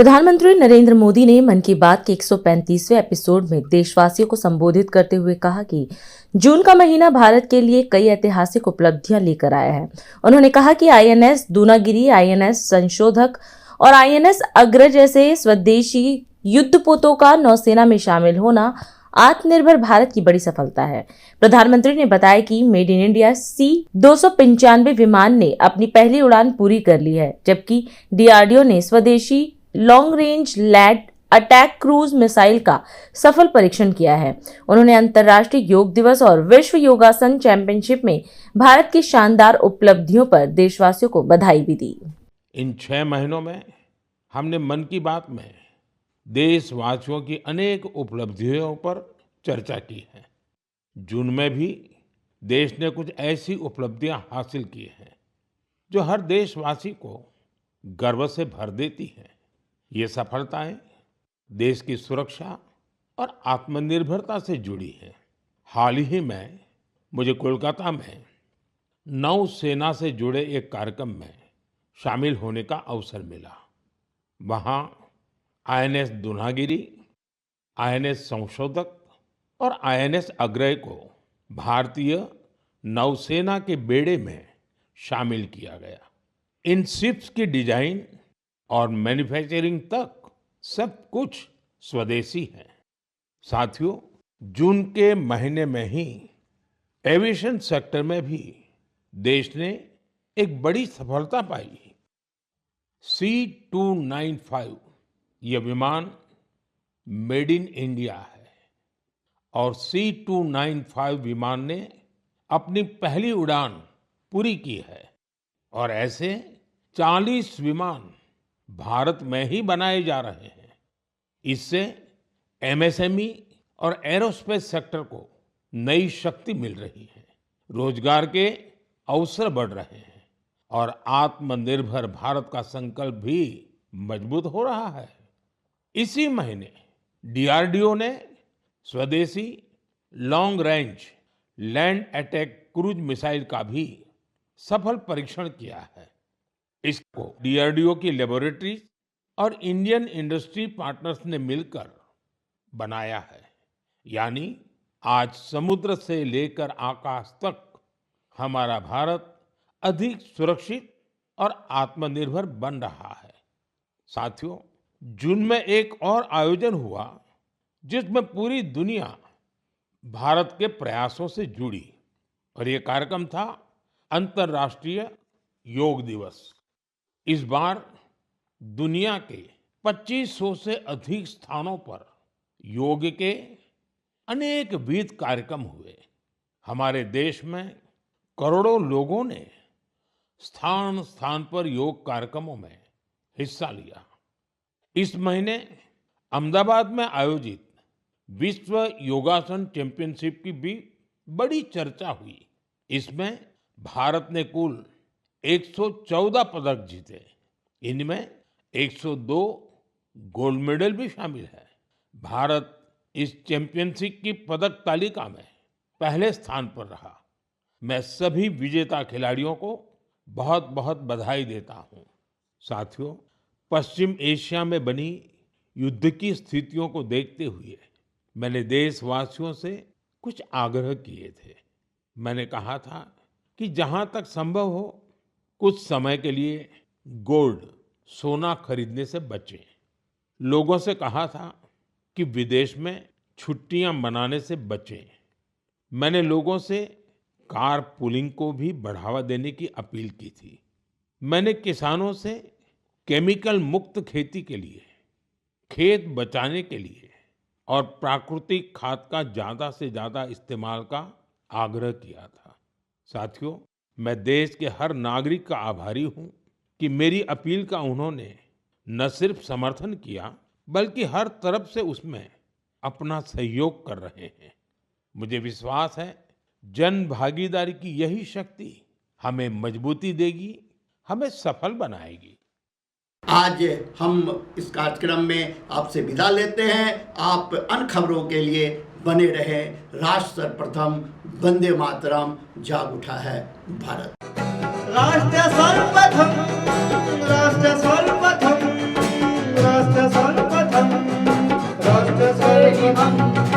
प्रधानमंत्री नरेंद्र मोदी ने मन की बात के 135वें एपिसोड में देशवासियों को संबोधित करते हुए कहा कि जून का महीना भारत के लिए कई ऐतिहासिक उपलब्धियां लेकर आया है। उन्होंने कहा कि आईएनएस दूनागिरी, आईएनएस संशोधक और आईएनएस अग्रज जैसे स्वदेशी युद्धपोतों का नौसेना में शामिल होना आत्मनिर्भर भारत की बड़ी सफलता है। प्रधानमंत्री ने बताया कि मेड इन इंडिया C-295 विमान ने अपनी पहली उड़ान पूरी कर ली है, जबकि डीआरडीओ ने स्वदेशी long range land attack cruise missile का सफल परीक्षण किया है। उन्होंने अंतर्राष्ट्रीय योग दिवस और विश्व योगासन चैंपियनशिप में भारत की शानदार उपलब्धियों पर देशवासियों को बधाई भी दी। इन 6 महीनों में हमने मन की बात में देशवासियों की अनेक उपलब्धियों पर चर्चा की है। जून में भी देश ने कुछ ऐसी उपलब्धियां हासिल की हैं जो हर देशवासी को गर्व से भर देती हैं। ये सफलताएं देश की सुरक्षा और आत्मनिर्भरता से जुड़ी हैं। हाल ही में मुझे कोलकाता में नौसेना से जुड़े एक कार्यक्रम में शामिल होने का अवसर मिला। वहाँ आईएनएस दूनागिरी, आईएनएस संशोधक और आईएनएस अग्रय को भारतीय नौसेना के बेड़े में शामिल किया गया। इन शिप्स की डिजाइन और मैन्युफैक्चरिंग तक सब कुछ स्वदेशी है। साथियों, जून के महीने में ही एविएशन सेक्टर में भी देश ने एक बड़ी सफलता पाई। C-295 यह विमान मेड इन इंडिया है और C-295 विमान ने अपनी पहली उड़ान पूरी की है और ऐसे 40 विमान भारत में ही बनाए जा रहे हैं। इससे एमएसएमई और एरोस्पेस सेक्टर को नई शक्ति मिल रही है, रोजगार के अवसर बढ़ रहे हैं और आत्मनिर्भर भारत का संकल्प भी मजबूत हो रहा है। इसी महीने डीआरडीओ ने स्वदेशी long range land attack cruise missile का भी सफल परीक्षण किया है। इसको डीआरडीओ की लेबोरेटरीज और इंडियन इंडस्ट्री पार्टनर्स ने मिलकर बनाया है। यानी आज समुद्र से लेकर आकाश तक हमारा भारत अधिक सुरक्षित और आत्मनिर्भर बन रहा है। साथियों, जून में एक और आयोजन हुआ जिसमें पूरी दुनिया भारत के प्रयासों से जुड़ी और ये कार्यक्रम था अंतर्राष्ट्रीय योग दिवस। इस बार दुनिया के 2500 से अधिक स्थानों पर योग के अनेक विविध कार्यक्रम हुए। हमारे देश में करोड़ों लोगों ने स्थान स्थान पर योग कार्यक्रमों में हिस्सा लिया। इस महीने अहमदाबाद में आयोजित विश्व योगासन चैंपियनशिप की भी बड़ी चर्चा हुई। इसमें भारत ने कुल 114 पदक जीते। इनमें 102 गोल्ड मेडल भी शामिल है। भारत इस चैंपियनशिप की पदक तालिका में पहले स्थान पर रहा। मैं सभी विजेता खिलाड़ियों को बहुत बहुत बधाई देता हूं। साथियों, पश्चिम एशिया में बनी युद्ध की स्थितियों को देखते हुए मैंने देशवासियों से कुछ आग्रह किए थे। मैंने कहा था कि जहां तक संभव हो कुछ समय के लिए गोल्ड, सोना खरीदने से बचें। लोगों से कहा था कि विदेश में छुट्टियां मनाने से बचें। मैंने लोगों से कार पूलिंग को भी बढ़ावा देने की अपील की थी। मैंने किसानों से केमिकल मुक्त खेती के लिए, खेत बचाने के लिए और प्राकृतिक खाद का ज्यादा से ज्यादा इस्तेमाल का आग्रह किया था। साथियों, मैं देश के हर नागरिक का आभारी हूं कि मेरी अपील का उन्होंने न सिर्फ समर्थन किया बल्कि हर तरफ से उसमें अपना सहयोग कर रहे हैं। मुझे विश्वास है जन भागीदारी की यही शक्ति हमें मजबूती देगी, हमें सफल बनाएगी। आज हम इस कार्यक्रम में आपसे विदा लेते हैं। आप अन्य खबरों के लिए बने रहे। राष्ट्र सर्वप्रथम, वंदे मातरम, जाग उठा है भारत। राष्ट्र सर्वप्रथम, राष्ट्र सर्वप्रथम, राष्ट्र करेंगे हम।